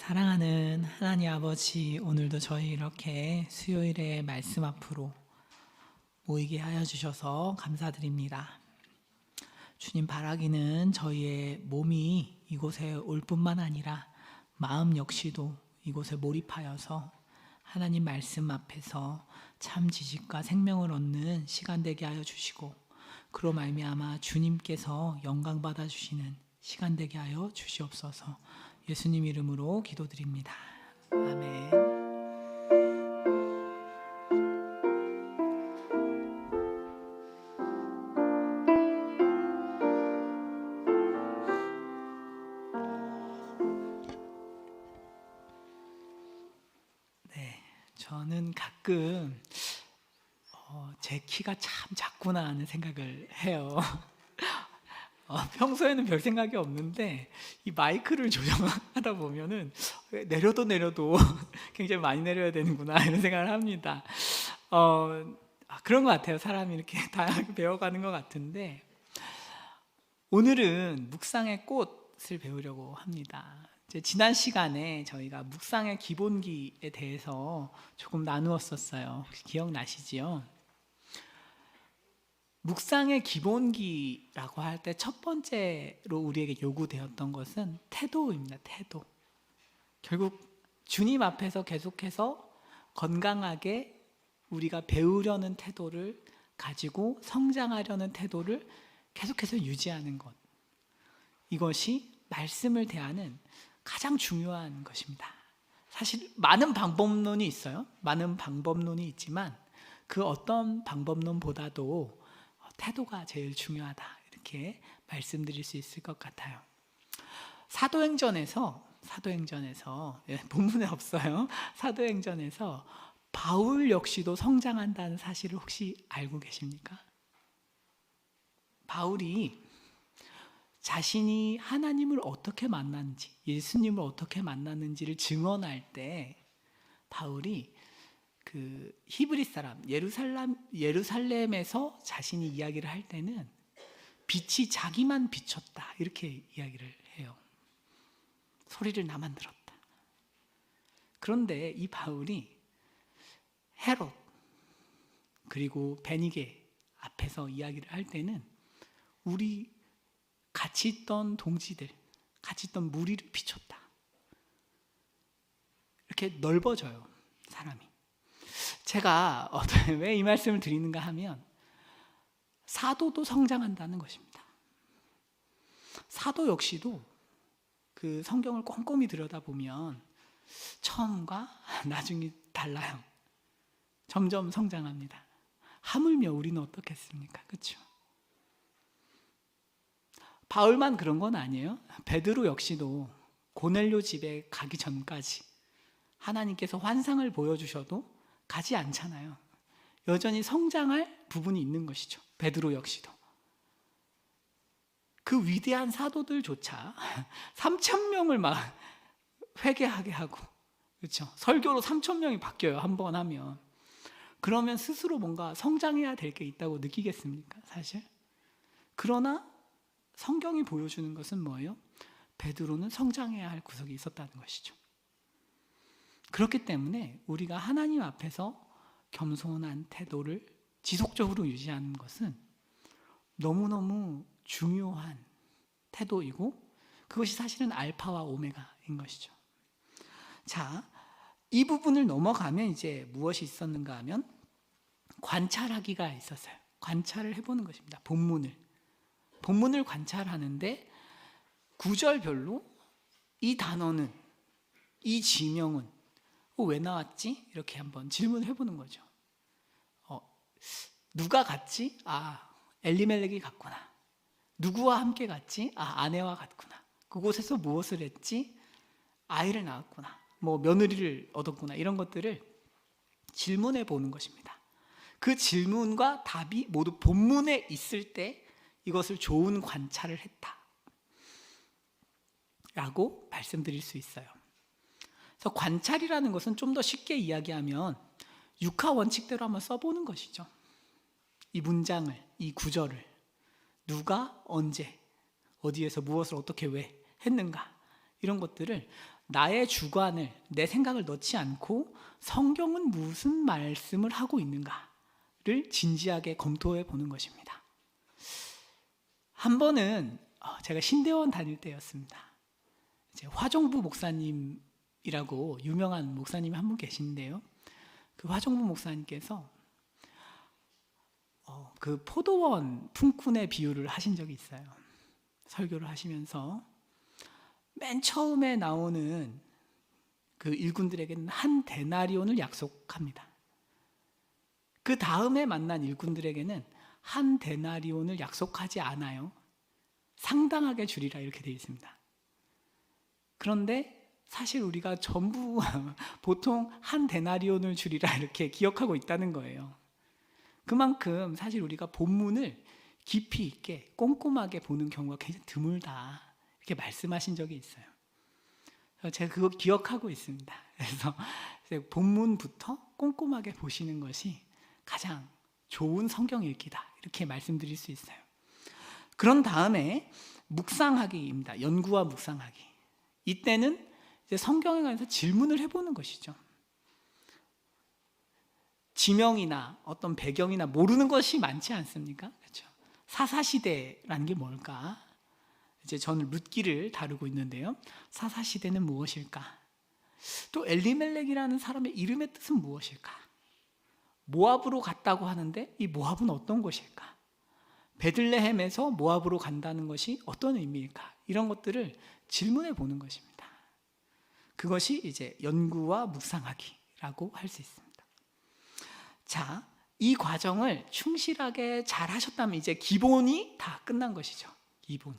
사랑하는 하나님 아버지, 오늘도 저희 이렇게 수요일에 말씀 앞으로 모이게 하여 주셔서 감사드립니다. 주님 바라기는 저희의 몸이 이곳에 올 뿐만 아니라 마음 역시도 이곳에 몰입하여서 하나님 말씀 앞에서 참 지식과 생명을 얻는 시간 되게 하여 주시고, 그로 말미암아 주님께서 영광 받아 주시는 시간 되게 하여 주시옵소서. 예수님 이름으로 기도드립니다. 아멘. 네, 저는 가끔 제 키가 참 작구나 하는 생각을 해요. 평소에는 별 생각이 없는데 이 마이크를 조정하다 보면은 내려도 굉장히 많이 내려야 되는구나 이런 생각을 합니다. 그런 것 같아요. 사람이 이렇게 다양하게 배워가는 것 같은데, 오늘은 묵상의 꽃을 배우려고 합니다. 이제 지난 시간에 저희가 묵상의 기본기에 대해서 조금 나누었었어요. 혹시 기억나시지요? 묵상의 기본기라고 할 때 첫 번째로 우리에게 요구되었던 것은 태도입니다. 태도. 결국 주님 앞에서 계속해서 건강하게 우리가 배우려는 태도를 가지고 성장하려는 태도를 계속해서 유지하는 것, 이것이 말씀을 대하는 가장 중요한 것입니다. 사실 많은 방법론이 있어요. 많은 방법론이 있지만 그 어떤 방법론보다도 태도가 제일 중요하다, 이렇게 말씀드릴 수 있을 것 같아요. 사도행전에서 본문에 없어요. 사도행전에서 바울 역시도 성장한다는 사실을 혹시 알고 계십니까? 바울이 자신이 하나님을 어떻게 만났는지, 예수님을 어떻게 만났는지를 증언할 때 바울이 그 히브리 사람 예루살렘에서 자신이 이야기를 할 때는 빛이 자기만 비쳤다, 이렇게 이야기를 해요. 소리를 나만 들었다. 그런데 이 바울이 헤롯 그리고 베니게 앞에서 이야기를 할 때는 우리 같이 있던 동지들, 같이 있던 무리를 비췄다, 이렇게 넓어져요, 사람이. 제가 왜 이 말씀을 드리는가 하면, 사도도 성장한다는 것입니다. 사도 역시도 그 성경을 꼼꼼히 들여다보면 처음과 나중이 달라요. 점점 성장합니다. 하물며 우리는 어떻겠습니까? 그렇죠? 바울만 그런 건 아니에요. 베드로 역시도 고넬료 집에 가기 전까지 하나님께서 환상을 보여주셔도 가지 않잖아요. 여전히 성장할 부분이 있는 것이죠. 베드로 역시도. 그 위대한 사도들조차 3,000명을 막 회개하게 하고, 그렇죠? 설교로 3,000명이 바뀌어요, 한 번 하면. 그러면 스스로 뭔가 성장해야 될 게 있다고 느끼겠습니까, 사실? 그러나 성경이 보여주는 것은 뭐예요? 베드로는 성장해야 할 구석이 있었다는 것이죠. 그렇기 때문에 우리가 하나님 앞에서 겸손한 태도를 지속적으로 유지하는 것은 너무너무 중요한 태도이고, 그것이 사실은 알파와 오메가인 것이죠. 자, 이 부분을 넘어가면 이제 무엇이 있었는가 하면 관찰하기가 있었어요. 관찰을 해보는 것입니다. 본문을 관찰하는데 구절별로 이 단어는, 이 지명은 왜 나왔지? 이렇게 한번 질문을 해보는 거죠. 누가 갔지? 엘리멜렉이 갔구나. 누구와 함께 갔지? 아내와 갔구나. 그곳에서 무엇을 했지? 아이를 낳았구나. 며느리를 얻었구나. 이런 것들을 질문해 보는 것입니다. 그 질문과 답이 모두 본문에 있을 때 이것을 좋은 관찰을 했다, 라고 말씀드릴 수 있어요. 그래서 관찰이라는 것은 좀 더 쉽게 이야기하면 육하 원칙대로 한번 써보는 것이죠. 이 문장을, 이 구절을 누가 언제 어디에서 무엇을 어떻게 왜 했는가, 이런 것들을 나의 주관을, 내 생각을 넣지 않고 성경은 무슨 말씀을 하고 있는가를 진지하게 검토해 보는 것입니다. 한 번은 제가 신대원 다닐 때였습니다. 이제 화종부 목사님이라고 유명한 목사님이 한 분 계신데요. 그 화종부 목사님께서 그 포도원 품꾼의 비유를 하신 적이 있어요. 설교를 하시면서 맨 처음에 나오는 그 일꾼들에게는 한 데나리온을 약속합니다. 그 다음에 만난 일꾼들에게는 한 데나리온을 약속하지 않아요. 상당하게 주리라 이렇게 되어 있습니다. 그런데 사실 우리가 전부 보통 한 데나리온을 주리라 이렇게 기억하고 있다는 거예요. 그만큼 사실 우리가 본문을 깊이 있게 꼼꼼하게 보는 경우가 굉장히 드물다 이렇게 말씀하신 적이 있어요. 제가 그거 기억하고 있습니다. 그래서 본문부터 꼼꼼하게 보시는 것이 가장 좋은 성경 읽기다 이렇게 말씀드릴 수 있어요. 그런 다음에 묵상하기입니다. 연구와 묵상하기. 이때는 이제 성경에 관해서 질문을 해보는 것이죠. 지명이나 어떤 배경이나 모르는 것이 많지 않습니까? 그렇죠. 사사시대라는 게 뭘까? 이제 저는 룻기를 다루고 있는데요. 사사시대는 무엇일까? 또 엘리멜렉이라는 사람의 이름의 뜻은 무엇일까? 모압으로 갔다고 하는데 이 모압은 어떤 곳일까? 베들레헴에서 모압으로 간다는 것이 어떤 의미일까? 이런 것들을 질문해 보는 것입니다. 그것이 이제 연구와 묵상하기라고 할 수 있습니다. 자, 이 과정을 충실하게 잘 하셨다면 이제 기본이 다 끝난 것이죠. 기본이.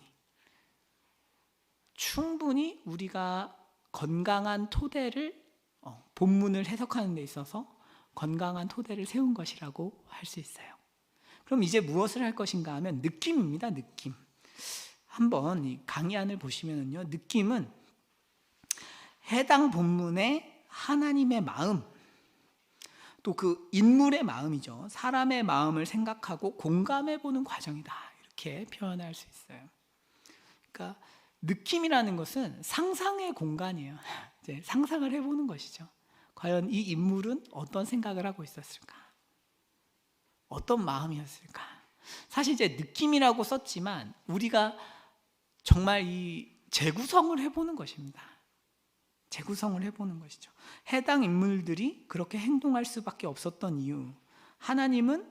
충분히 우리가 건강한 토대를 본문을 해석하는 데 있어서 건강한 토대를 세운 것이라고 할 수 있어요. 그럼 이제 무엇을 할 것인가 하면 느낌입니다. 느낌. 한번 이 강의안을 보시면요, 느낌은 해당 본문의 하나님의 마음, 또 그 인물의 마음이죠. 사람의 마음을 생각하고 공감해 보는 과정이다. 이렇게 표현할 수 있어요. 그러니까 느낌이라는 것은 상상의 공간이에요. 이제 상상을 해보는 것이죠. 과연 이 인물은 어떤 생각을 하고 있었을까? 어떤 마음이었을까? 사실 이제 느낌이라고 썼지만 우리가 정말 이 재구성을 해보는 것입니다. 재구성을 해보는 것이죠. 해당 인물들이 그렇게 행동할 수밖에 없었던 이유, 하나님은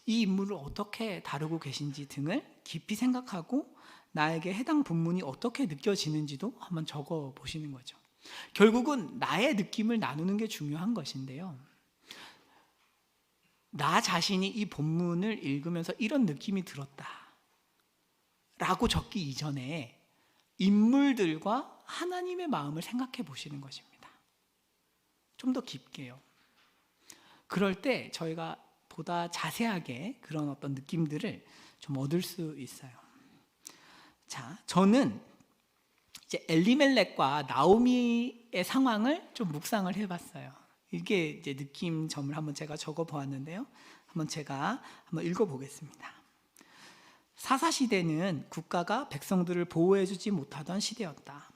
이 인물을 어떻게 다루고 계신지 등을 깊이 생각하고 나에게 해당 본문이 어떻게 느껴지는지도 한번 적어 보시는 거죠. 결국은 나의 느낌을 나누는 게 중요한 것인데요, 나 자신이 이 본문을 읽으면서 이런 느낌이 들었다 라고 적기 이전에 인물들과 하나님의 마음을 생각해 보시는 것입니다. 좀 더 깊게요. 그럴 때 저희가 보다 자세하게 그런 어떤 느낌들을 좀 얻을 수 있어요. 자, 저는 이제 엘리멜렉과 나오미의 상황을 좀 묵상을 해봤어요. 이게 이제 느낌점을 한번 제가 적어 보았는데요. 제가 한번 읽어보겠습니다. 사사시대는 국가가 백성들을 보호해주지 못하던 시대였다.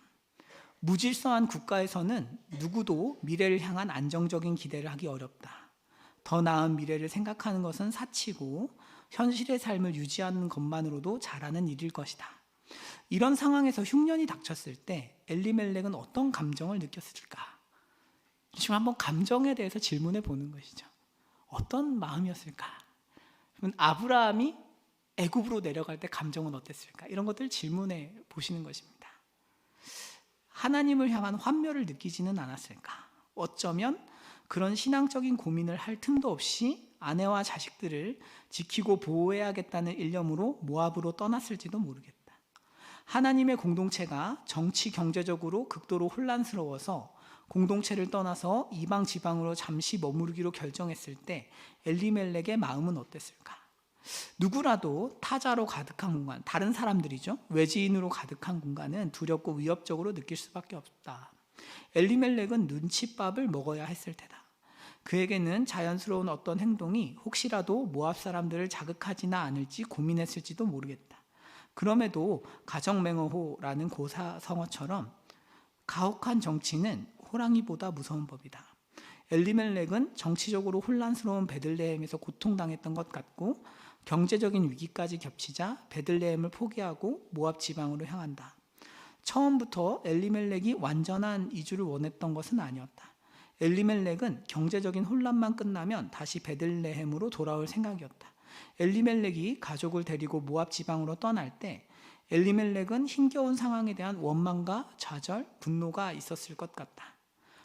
무질서한 국가에서는 누구도 미래를 향한 안정적인 기대를 하기 어렵다. 더 나은 미래를 생각하는 것은 사치고 현실의 삶을 유지하는 것만으로도 잘하는 일일 것이다. 이런 상황에서 흉년이 닥쳤을 때 엘리멜렉은 어떤 감정을 느꼈을까? 지금 한번 감정에 대해서 질문해 보는 것이죠. 어떤 마음이었을까? 아브라함이 애굽으로 내려갈 때 감정은 어땠을까? 이런 것들을 질문해 보시는 것입니다. 하나님을 향한 환멸을 느끼지는 않았을까? 어쩌면 그런 신앙적인 고민을 할 틈도 없이 아내와 자식들을 지키고 보호해야겠다는 일념으로 모압으로 떠났을지도 모르겠다. 하나님의 공동체가 정치 경제적으로 극도로 혼란스러워서 공동체를 떠나서 이방 지방으로 잠시 머무르기로 결정했을 때 엘리멜렉의 마음은 어땠을까? 누구라도 타자로 가득한 공간, 다른 사람들이죠, 외지인으로 가득한 공간은 두렵고 위협적으로 느낄 수밖에 없다. 엘리멜렉은 눈칫밥을 먹어야 했을 테다. 그에게는 자연스러운 어떤 행동이 혹시라도 모압 사람들을 자극하지나 않을지 고민했을지도 모르겠다. 그럼에도 가정맹어호라는 고사성어처럼 가혹한 정치는 호랑이보다 무서운 법이다. 엘리멜렉은 정치적으로 혼란스러운 베들레헴에서 고통당했던 것 같고 경제적인 위기까지 겹치자 베들레헴을 포기하고 모압 지방으로 향한다. 처음부터 엘리멜렉이 완전한 이주를 원했던 것은 아니었다. 엘리멜렉은 경제적인 혼란만 끝나면 다시 베들레헴으로 돌아올 생각이었다. 엘리멜렉이 가족을 데리고 모압 지방으로 떠날 때 엘리멜렉은 힘겨운 상황에 대한 원망과 좌절, 분노가 있었을 것 같다.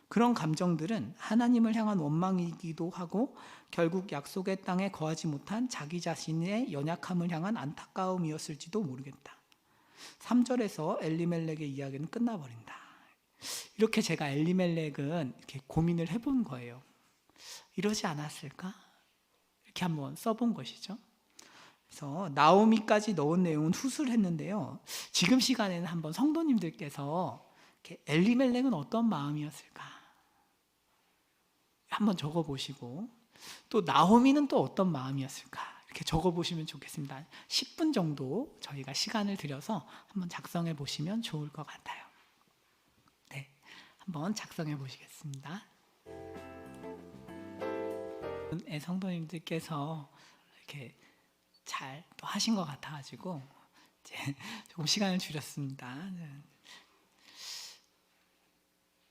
그런 감정들은 하나님을 향한 원망이기도 하고 결국 약속의 땅에 거하지 못한 자기 자신의 연약함을 향한 안타까움이었을지도 모르겠다. 3절에서 엘리멜렉의 이야기는 끝나버린다. 이렇게 제가 엘리멜렉은 이렇게 고민을 해본 거예요. 이러지 않았을까? 이렇게 한번 써본 것이죠. 그래서 나오미까지 넣은 내용은 후술 했는데요. 지금 시간에는 한번 성도님들께서 엘리멜렉은 어떤 마음이었을까? 한번 적어보시고 또 나오미는 또 어떤 마음이었을까? 이렇게 적어보시면 좋겠습니다. 10분 정도 저희가 시간을 들여서 한번 작성해 보시면 좋을 것 같아요. 네, 한번 작성해 보시겠습니다. 성도님들께서 이렇게 잘 또 하신 것 같아가지고 이제 조금 시간을 줄였습니다.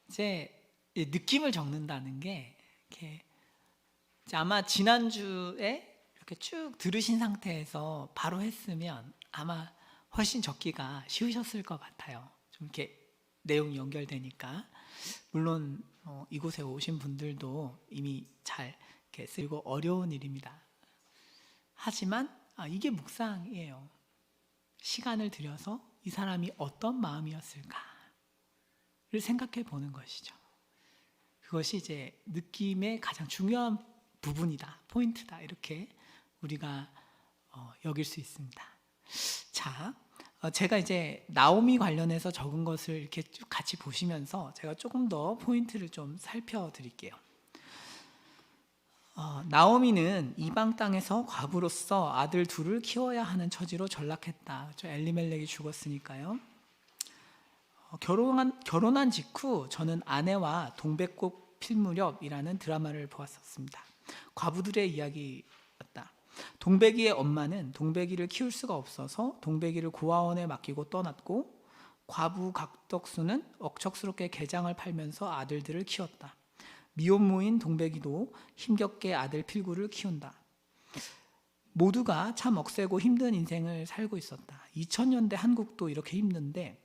이제 느낌을 적는다는 게 이렇게 아마 지난주에 이렇게 쭉 들으신 상태에서 바로 했으면 아마 훨씬 적기가 쉬우셨을 것 같아요. 좀 이렇게 내용이 연결되니까. 물론 이곳에 오신 분들도 이미 잘 이렇게 쓰고 어려운 일입니다. 하지만 이게 묵상이에요. 시간을 들여서 이 사람이 어떤 마음이었을까를 생각해 보는 것이죠. 그것이 이제 느낌의 가장 중요한 부분이다, 포인트다, 이렇게 우리가 여길 수 있습니다. 자, 제가 이제 나오미 관련해서 적은 것을 이렇게 쭉 같이 보시면서 제가 조금 더 포인트를 좀 살펴드릴게요. 나오미는 이방 땅에서 과부로서 아들 둘을 키워야 하는 처지로 전락했다. 엘리멜렉이 죽었으니까요. 결혼한 직후 저는 아내와 동백꽃 필 무렵이라는 드라마를 보았었습니다. 과부들의 이야기였다. 동백이의 엄마는 동백이를 키울 수가 없어서 동백이를 고아원에 맡기고 떠났고 과부 각덕수는 억척스럽게 게장을 팔면서 아들들을 키웠다. 미혼모인 동백이도 힘겹게 아들 필구를 키운다. 모두가 참 억세고 힘든 인생을 살고 있었다. 2000년대 한국도 이렇게 힘든데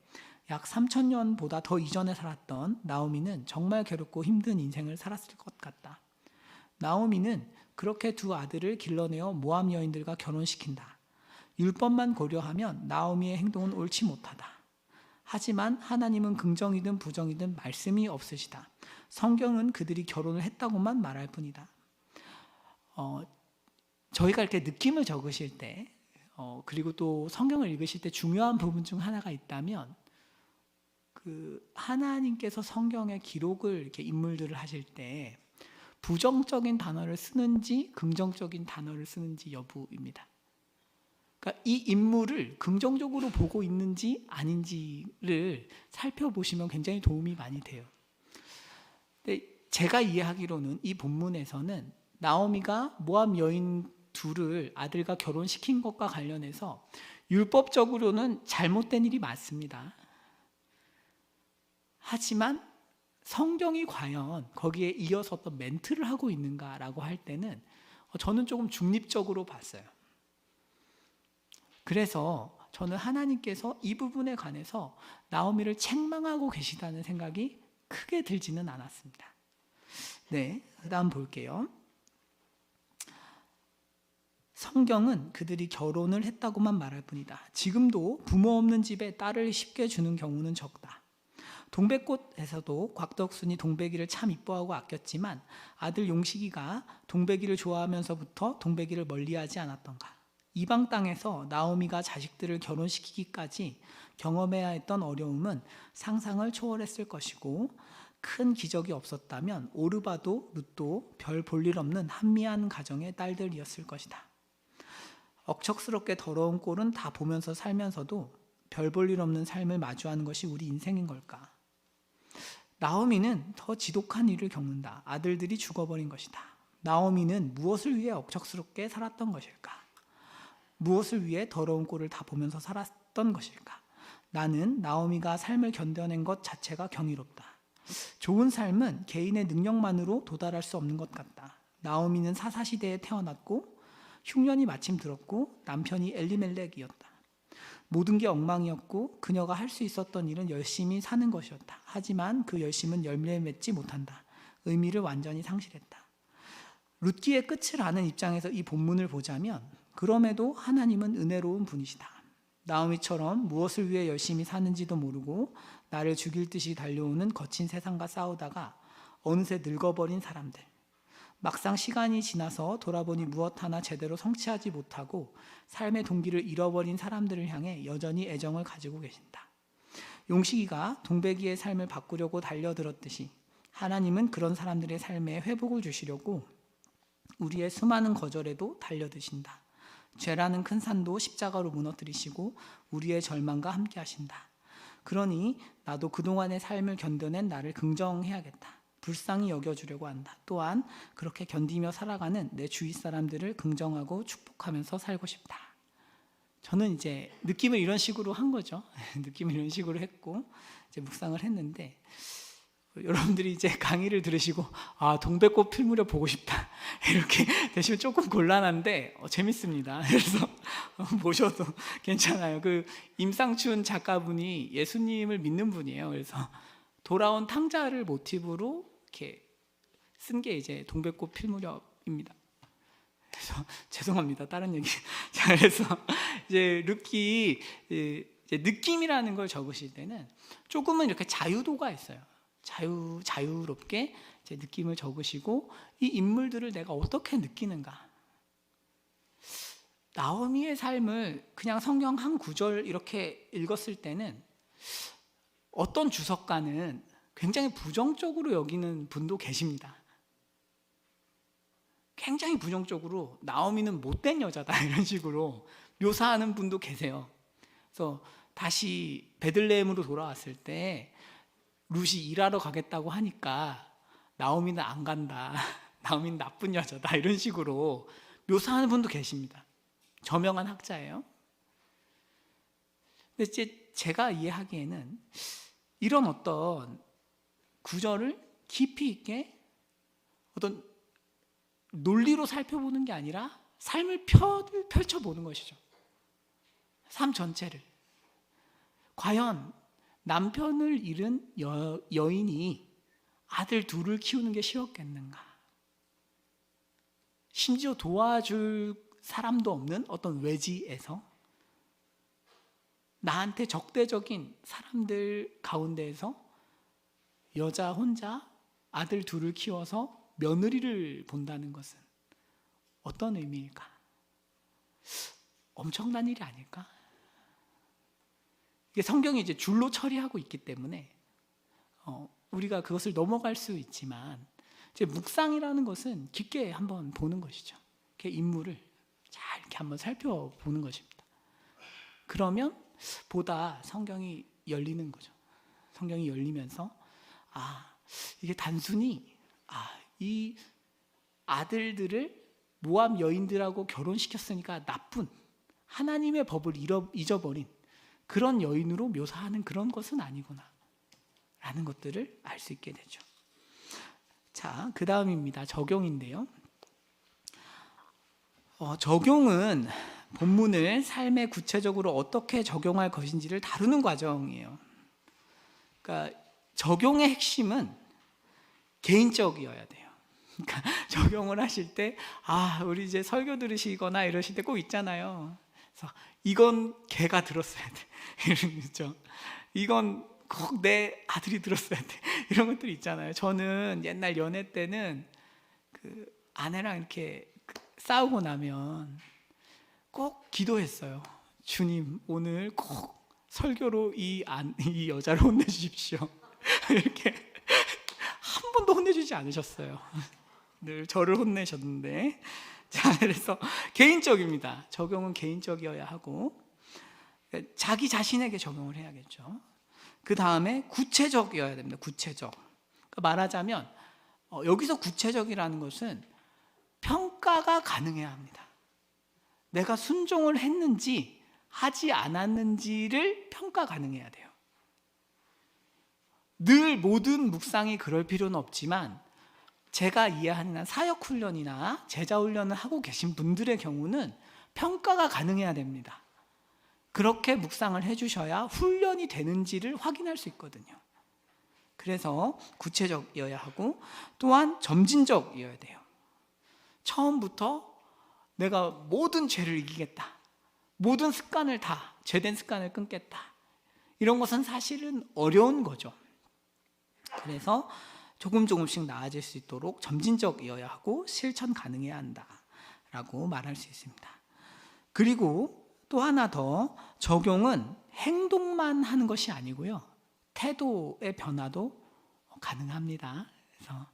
약 3000년보다 더 이전에 살았던 나오미는 정말 괴롭고 힘든 인생을 살았을 것 같다. 나오미는 그렇게 두 아들을 길러내어 모압 여인들과 결혼시킨다. 율법만 고려하면 나오미의 행동은 옳지 못하다. 하지만 하나님은 긍정이든 부정이든 말씀이 없으시다. 성경은 그들이 결혼을 했다고만 말할 뿐이다. 저희가 이렇게 느낌을 적으실 때 그리고 또 성경을 읽으실 때 중요한 부분 중 하나가 있다면 하나님께서 성경의 기록을 이렇게 인물들을 하실 때 부정적인 단어를 쓰는지 긍정적인 단어를 쓰는지 여부입니다. 그러니까 이 인물을 긍정적으로 보고 있는지 아닌지를 살펴보시면 굉장히 도움이 많이 돼요. 근데 제가 이해하기로는 이 본문에서는 나오미가 모압 여인 둘을 아들과 결혼시킨 것과 관련해서 율법적으로는 잘못된 일이 맞습니다. 하지만 성경이 과연 거기에 이어서 어떤 멘트를 하고 있는가라고 할 때는 저는 조금 중립적으로 봤어요. 그래서 저는 하나님께서 이 부분에 관해서 나오미를 책망하고 계시다는 생각이 크게 들지는 않았습니다. 네, 그다음 볼게요. 성경은 그들이 결혼을 했다고만 말할 뿐이다. 지금도 부모 없는 집에 딸을 쉽게 주는 경우는 적다. 동백꽃에서도 곽덕순이 동백이를 참 이뻐하고 아꼈지만 아들 용식이가 동백이를 좋아하면서부터 동백이를 멀리하지 않았던가. 이방 땅에서 나오미가 자식들을 결혼시키기까지 경험해야 했던 어려움은 상상을 초월했을 것이고 큰 기적이 없었다면 오르바도 룻도 별 볼 일 없는 한미한 가정의 딸들이었을 것이다. 억척스럽게 더러운 꼴은 다 보면서 살면서도 별 볼 일 없는 삶을 마주하는 것이 우리 인생인 걸까? 나오미는 더 지독한 일을 겪는다. 아들들이 죽어버린 것이다. 나오미는 무엇을 위해 억척스럽게 살았던 것일까? 무엇을 위해 더러운 꼴을 다 보면서 살았던 것일까? 나는 나오미가 삶을 견뎌낸 것 자체가 경이롭다. 좋은 삶은 개인의 능력만으로 도달할 수 없는 것 같다. 나오미는 사사시대에 태어났고 흉년이 마침 들었고 남편이 엘리멜렉이었다. 모든 게 엉망이었고 그녀가 할 수 있었던 일은 열심히 사는 것이었다. 하지만 그 열심은 열매 맺지 못한다. 의미를 완전히 상실했다. 룻기의 끝을 아는 입장에서 이 본문을 보자면 그럼에도 하나님은 은혜로운 분이시다. 나오미처럼 무엇을 위해 열심히 사는지도 모르고 나를 죽일 듯이 달려오는 거친 세상과 싸우다가 어느새 늙어버린 사람들, 막상 시간이 지나서 돌아보니 무엇 하나 제대로 성취하지 못하고 삶의 동기를 잃어버린 사람들을 향해 여전히 애정을 가지고 계신다. 용식이가 동백이의 삶을 바꾸려고 달려들었듯이 하나님은 그런 사람들의 삶에 회복을 주시려고 우리의 수많은 거절에도 달려드신다. 죄라는 큰 산도 십자가로 무너뜨리시고 우리의 절망과 함께 하신다. 그러니 나도 그동안의 삶을 견뎌낸 나를 긍정해야겠다. 불쌍히 여겨주려고 한다. 또한 그렇게 견디며 살아가는 내 주위 사람들을 긍정하고 축복하면서 살고 싶다. 저는 이제 느낌을 이런 식으로 한 거죠. 느낌을 이런 식으로 했고 이제 묵상을 했는데 여러분들이 이제 강의를 들으시고 동백꽃 필 무렵 보고 싶다 이렇게 되시면 조금 곤란한데 재밌습니다. 그래서 보셔도 괜찮아요. 그 임상춘 작가분이 예수님을 믿는 분이에요. 그래서 돌아온 탕자를 모티브로 이렇게 쓴 게 이제 동백꽃 필 무렵입니다. 그래서 죄송합니다. 다른 얘기. 자, 그래서 이제 룻기 이제 느낌이라는 걸 적으실 때는 조금은 이렇게 자유도가 있어요. 자유롭게 이제 느낌을 적으시고 이 인물들을 내가 어떻게 느끼는가. 나오미의 삶을 그냥 성경 한 구절 이렇게 읽었을 때는 어떤 주석가는 굉장히 부정적으로 여기는 분도 계십니다. 굉장히 부정적으로 나오미는 못된 여자다 이런 식으로 묘사하는 분도 계세요. 그래서 다시 베들레헴으로 돌아왔을 때 룻이 일하러 가겠다고 하니까 나오미는 안 간다. 나오미는 나쁜 여자다 이런 식으로 묘사하는 분도 계십니다. 저명한 학자예요. 근데 이제 제가 이해하기에는 이런 어떤 구절을 깊이 있게 어떤 논리로 살펴보는 게 아니라 삶을 펼쳐보는 것이죠. 삶 전체를. 과연 남편을 잃은 여인이 아들 둘을 키우는 게 쉬웠겠는가? 심지어 도와줄 사람도 없는 어떤 외지에서 나한테 적대적인 사람들 가운데에서 여자 혼자 아들 둘을 키워서 며느리를 본다는 것은 어떤 의미일까? 엄청난 일이 아닐까? 이게 성경이 이제 줄로 처리하고 있기 때문에 우리가 그것을 넘어갈 수 있지만 이제 묵상이라는 것은 깊게 한번 보는 것이죠. 이렇게 인물을 잘 이렇게 한번 살펴보는 것입니다. 그러면 보다 성경이 열리는 거죠. 성경이 열리면서 이게 단순히 이 아들들을 모압 여인들하고 결혼시켰으니까 나쁜 하나님의 법을 잊어버린 그런 여인으로 묘사하는 그런 것은 아니구나 라는 것들을 알 수 있게 되죠. 자, 그 다음입니다. 적용인데요. 적용은 본문을 삶에 구체적으로 어떻게 적용할 것인지를 다루는 과정이에요. 그러니까 적용의 핵심은 개인적이어야 돼요. 그러니까 적용을 하실 때 우리 이제 설교 들으시거나 이러실 때 꼭 있잖아요. 그래서 이건 걔가 들었어야 돼. 이런 거죠. 이건 꼭 내 아들이 들었어야 돼. 이런 것들이 있잖아요. 저는 옛날 연애 때는 그 아내랑 이렇게 싸우고 나면 꼭 기도했어요. 주님, 오늘 꼭 설교로 이 여자를 혼내주십시오. 이렇게 한 번도 혼내주지 않으셨어요. 늘 저를 혼내셨는데. 자, 그래서 개인적입니다. 적용은 개인적이어야 하고 자기 자신에게 적용을 해야겠죠. 그 다음에 구체적이어야 됩니다. 구체적. 말하자면 여기서 구체적이라는 것은 평가가 가능해야 합니다. 내가 순종을 했는지 하지 않았는지를 평가 가능해야 돼요. 늘 모든 묵상이 그럴 필요는 없지만 제가 이해하는 사역훈련이나 제자훈련을 하고 계신 분들의 경우는 평가가 가능해야 됩니다. 그렇게 묵상을 해주셔야 훈련이 되는지를 확인할 수 있거든요. 그래서 구체적이어야 하고 또한 점진적이어야 돼요. 처음부터 내가 모든 죄를 이기겠다, 모든 습관을 다, 죄된 습관을 끊겠다, 이런 것은 사실은 어려운 거죠. 그래서 조금씩 나아질 수 있도록 점진적이어야 하고 실천 가능해야 한다라고 말할 수 있습니다. 그리고 또 하나 더, 적용은 행동만 하는 것이 아니고요, 태도의 변화도 가능합니다. 그래서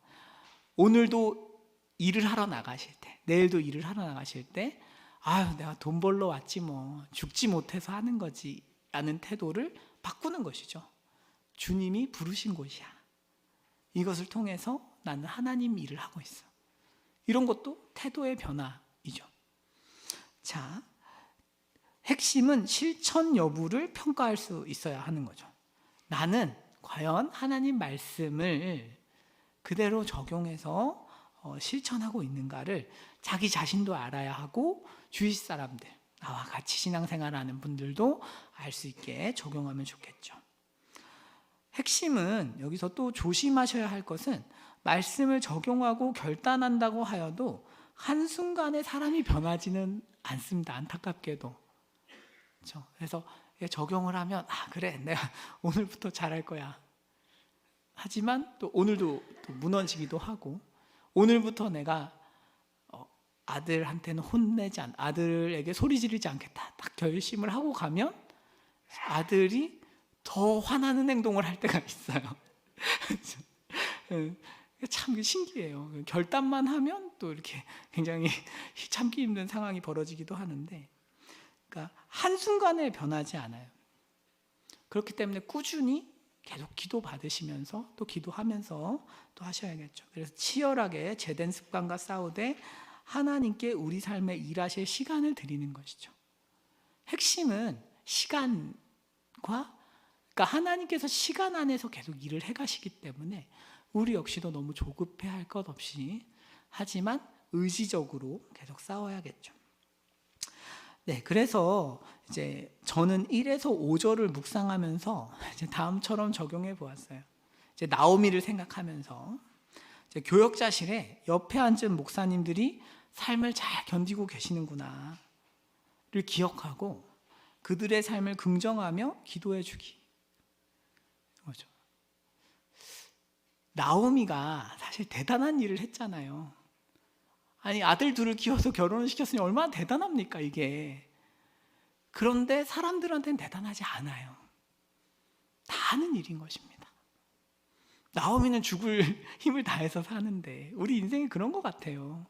오늘도 일을 하러 나가실 때, 내일도 일을 하러 나가실 때, 아유 내가 돈 벌러 왔지 뭐, 죽지 못해서 하는 거지 라는 태도를 바꾸는 것이죠. 주님이 부르신 곳이야, 이것을 통해서 나는 하나님 일을 하고 있어, 이런 것도 태도의 변화이죠. 자, 핵심은 실천 여부를 평가할 수 있어야 하는 거죠. 나는 과연 하나님 말씀을 그대로 적용해서 실천하고 있는가를 자기 자신도 알아야 하고, 주위 사람들, 나와 같이 신앙생활하는 분들도 알 수 있게 적용하면 좋겠죠. 핵심은 여기서 또 조심하셔야 할 것은, 말씀을 적용하고 결단한다고 하여도 한순간에 사람이 변하지는 않습니다. 안타깝게도. 그렇죠? 그래서 적용을 하면 그래 내가 오늘부터 잘할 거야, 하지만 또 오늘도 또 무너지기도 하고, 오늘부터 내가 아들한테는 아들에게 소리 지르지 않겠다, 딱 결심을 하고 가면 아들이 더 화나는 행동을 할 때가 있어요. 참 신기해요. 결단만 하면 또 이렇게 굉장히 참기 힘든 상황이 벌어지기도 하는데, 그러니까 한순간에 변하지 않아요. 그렇기 때문에 꾸준히 계속 기도 받으시면서 또 기도하면서 또 하셔야겠죠. 그래서 치열하게 죄된 습관과 싸우되 하나님께 우리 삶에 일하실 시간을 드리는 것이죠. 핵심은 시간과, 그러니까 하나님께서 시간 안에서 계속 일을 해가시기 때문에 우리 역시도 너무 조급해할 것 없이, 하지만 의지적으로 계속 싸워야겠죠. 네, 그래서 이제 저는 1에서 5절을 묵상하면서 이제 다음처럼 적용해 보았어요. 이제 나오미를 생각하면서, 이제 교역자실에 옆에 앉은 목사님들이 삶을 잘 견디고 계시는구나를 기억하고 그들의 삶을 긍정하며 기도해 주기. 그렇죠. 나오미가 사실 대단한 일을 했잖아요. 아니, 아들 둘을 키워서 결혼을 시켰으니 얼마나 대단합니까 이게. 그런데 사람들한테는 대단하지 않아요. 다 하는 일인 것입니다. 나오미는 죽을 힘을 다해서 사는데 우리 인생이 그런 것 같아요.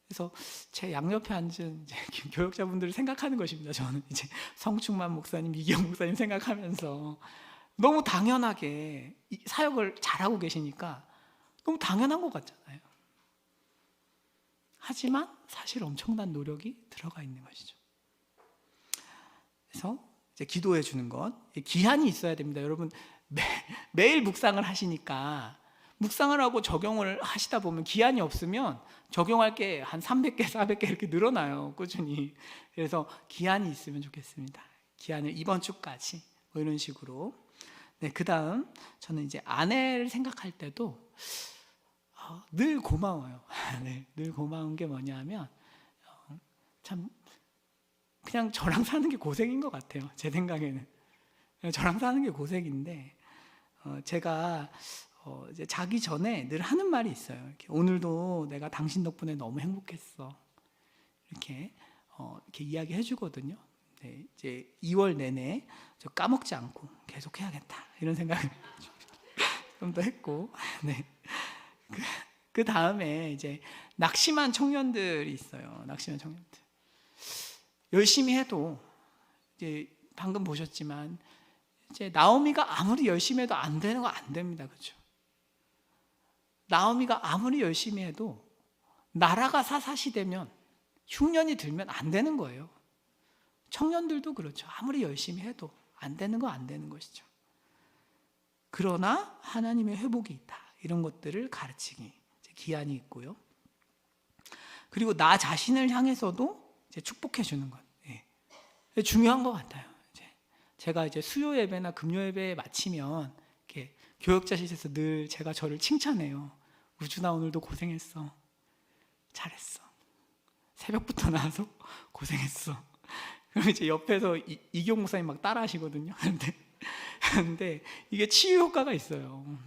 그래서 제 양옆에 앉은 이제 교역자분들을 생각하는 것입니다. 저는 이제 성충만 목사님, 이기영 목사님 생각하면서 너무 당연하게 사역을 잘하고 계시니까 너무 당연한 것 같잖아요. 하지만 사실 엄청난 노력이 들어가 있는 것이죠. 그래서 이제 기도해 주는 것, 기한이 있어야 됩니다. 여러분 매일 묵상을 하시니까, 묵상을 하고 적용을 하시다 보면 기한이 없으면 적용할 게 한 300개, 400개 이렇게 늘어나요, 꾸준히. 그래서 기한이 있으면 좋겠습니다. 기한을 이번 주까지 뭐 이런 식으로. 네, 그 다음 저는 이제 아내를 생각할 때도 늘 고마워요. 네, 늘 고마운 게 뭐냐면 참 그냥 저랑 사는 게 고생인 것 같아요. 제 생각에는 저랑 사는 게 고생인데, 제가 이제 자기 전에 늘 하는 말이 있어요. 이렇게, 오늘도 내가 당신 덕분에 너무 행복했어, 이렇게 이야기해 주거든요. 네, 이제 2월 내내 저 까먹지 않고 계속 해야겠다, 이런 생각을 좀 더 했고, 네. 그 다음에 이제 낙심한 청년들이 있어요. 낙심한 청년들. 열심히 해도 이제 방금 보셨지만 이제 나오미가 아무리 열심히 해도 안 되는 거 안 됩니다. 그렇죠? 나오미가 아무리 열심히 해도 나라가 사사시 되면 흉년이 들면 안 되는 거예요. 청년들도 그렇죠. 아무리 열심히 해도 안 되는 거 안 되는 것이죠. 그러나 하나님의 회복이 있다. 이런 것들을 가르치기 기한이 있고요. 그리고 나 자신을 향해서도 이제 축복해 주는 것. 중요한 것 같아요. 제가 이제 수요 예배나 금요 예배 마치면 이렇게 교역자실에서 늘 제가 저를 칭찬해요. 우준아 오늘도 고생했어. 잘했어. 새벽부터 나와서 고생했어. 그럼 이제 옆에서 이경 목사님 막 따라하시거든요. 근데 이게 치유 효과가 있어요.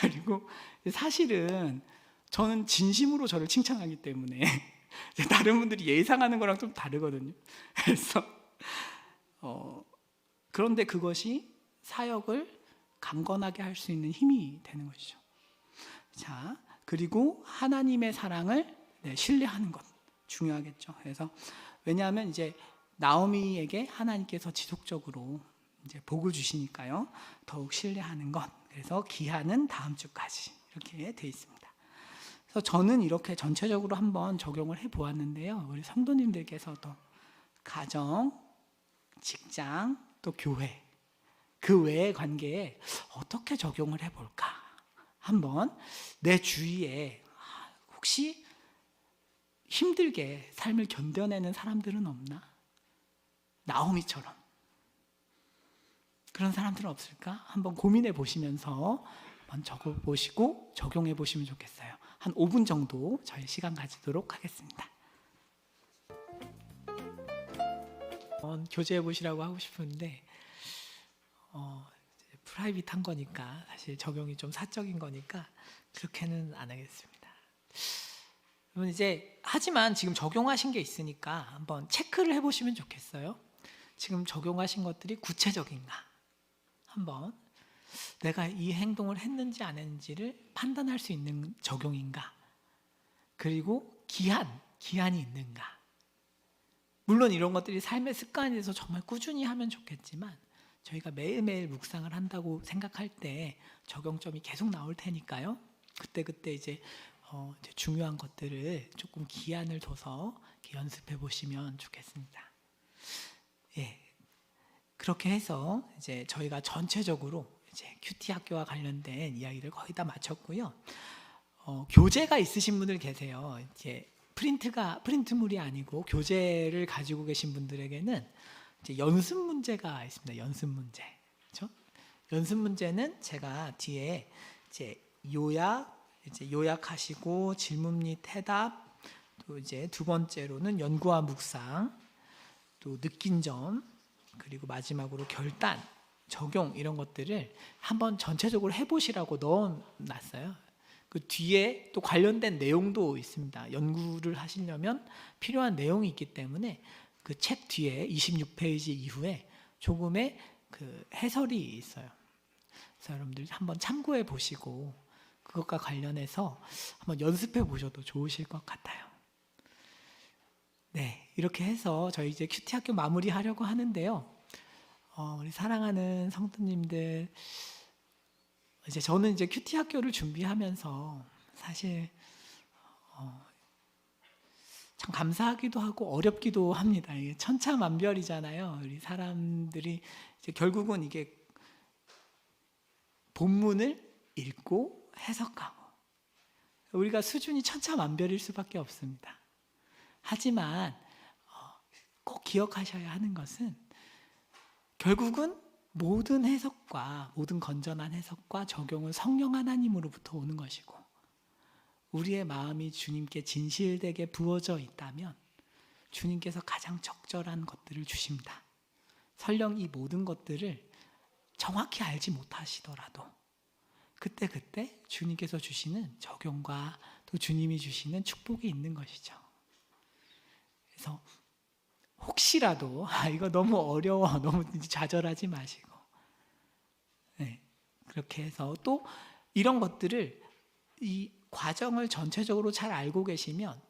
그리고 사실은 저는 진심으로 저를 칭찬하기 때문에 다른 분들이 예상하는 거랑 좀 다르거든요. 그래서 그런데 그것이 사역을 강건하게 할 수 있는 힘이 되는 것이죠. 자, 그리고 하나님의 사랑을 신뢰하는 것 중요하겠죠. 그래서 왜냐하면 이제 나오미에게 하나님께서 지속적으로 이제 복을 주시니까요. 더욱 신뢰하는 것. 그래서 기한은 다음 주까지 이렇게 돼 있습니다. 그래서 저는 이렇게 전체적으로 한번 적용을 해 보았는데요. 우리 성도님들께서도 가정, 직장, 또 교회 그 외의 관계에 어떻게 적용을 해볼까? 한번 내 주위에 혹시 힘들게 삶을 견뎌내는 사람들은 없나? 나오미처럼 그런 사람들은 없을까? 한번 고민해 보시면서 한번 적어보시고 적용해 보시면 좋겠어요. 한 5분 정도 저희 시간 가지도록 하겠습니다. 교제해 보시라고 하고 싶은데 프라이빗한 거니까 사실 적용이 좀 사적인 거니까 그렇게는 안 하겠습니다. 그러면 이제 하지만 지금 적용하신 게 있으니까 한번 체크를 해보시면 좋겠어요. 지금 적용하신 것들이 구체적인가? 한번 내가 이 행동을 했는지 안 했는지를 판단할 수 있는 적용인가? 그리고 기한이 있는가? 물론 이런 것들이 삶의 습관이 돼서 정말 꾸준히 하면 좋겠지만 저희가 매일매일 묵상을 한다고 생각할 때 적용점이 계속 나올 테니까요. 그때 이제 중요한 것들을 조금 기한을 둬서 연습해 보시면 좋겠습니다. 예, 그렇게 해서 이제 저희가 전체적으로 이제 큐티 학교와 관련된 이야기를 거의 다 마쳤고요. 교재가 있으신 분들 계세요. 이제 프린트물이 아니고 교재를 가지고 계신 분들에게는 이제 연습 문제가 있습니다. 연습 문제. 그렇죠? 연습 문제는 제가 뒤에 이제 요약하시고 질문 및 해답, 또 이제 두 번째로는 연구와 묵상, 또 느낀 점, 그리고 마지막으로 결단, 적용 이런 것들을 한번 전체적으로 해보시라고 넣어놨어요. 그 뒤에 또 관련된 내용도 있습니다. 연구를 하시려면 필요한 내용이 있기 때문에 그 책 뒤에 26페이지 이후에 조금의 그 해설이 있어요. 그래서 여러분들 한번 참고해 보시고 그것과 관련해서 한번 연습해 보셔도 좋으실 것 같아요. 네, 이렇게 해서 저희 이제 큐티 학교 마무리하려고 하는데요. 우리 사랑하는 성도님들, 이제 저는 이제 큐티 학교를 준비하면서 사실 참 감사하기도 하고 어렵기도 합니다. 이게 천차만별이잖아요. 우리 사람들이 이제 결국은 이게 본문을 읽고 해석하고 우리가 수준이 천차만별일 수밖에 없습니다. 하지만 꼭 기억하셔야 하는 것은 결국은 모든 해석과 모든 건전한 해석과 적용은 성령 하나님으로부터 오는 것이고 우리의 마음이 주님께 진실되게 부어져 있다면 주님께서 가장 적절한 것들을 주십니다. 설령 이 모든 것들을 정확히 알지 못하시더라도 그때 주님께서 주시는 적용과 또 주님이 주시는 축복이 있는 것이죠. 그래서 혹시라도 이거 너무 어려워 너무 좌절하지 마시고 그렇게 해서 또 이런 것들을 이 과정을 전체적으로 잘 알고 계시면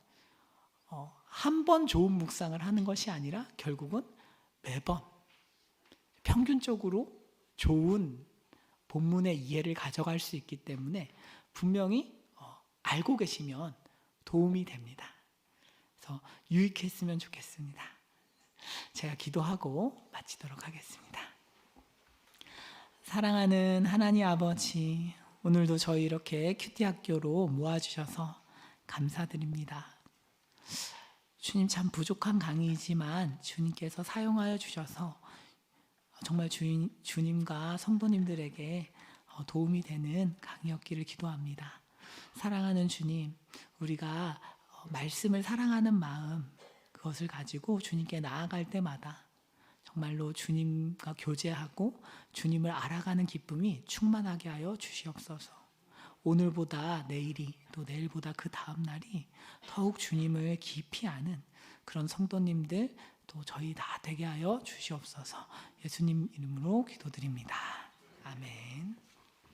한 번 좋은 묵상을 하는 것이 아니라 결국은 매번 평균적으로 좋은 본문의 이해를 가져갈 수 있기 때문에 분명히 알고 계시면 도움이 됩니다. 그래서 유익했으면 좋겠습니다. 제가 기도하고 마치도록 하겠습니다. 사랑하는 하나님 아버지, 오늘도 저희 이렇게 큐티 학교로 모아주셔서 감사드립니다. 주님, 참 부족한 강의이지만 주님께서 사용하여 주셔서 정말 주님과 성도님들에게 도움이 되는 강의였기를 기도합니다. 사랑하는 주님, 우리가 말씀을 사랑하는 마음, 그것을 가지고 주님께 나아갈 때마다 정말로 주님과 교제하고 주님을 알아가는 기쁨이 충만하게 하여 주시옵소서. 오늘보다 내일이, 또 내일보다 그 다음 날이 더욱 주님을 깊이 아는 그런 성도님들, 또 저희 다 되게 하여 주시옵소서. 예수님 이름으로 기도드립니다. 아멘.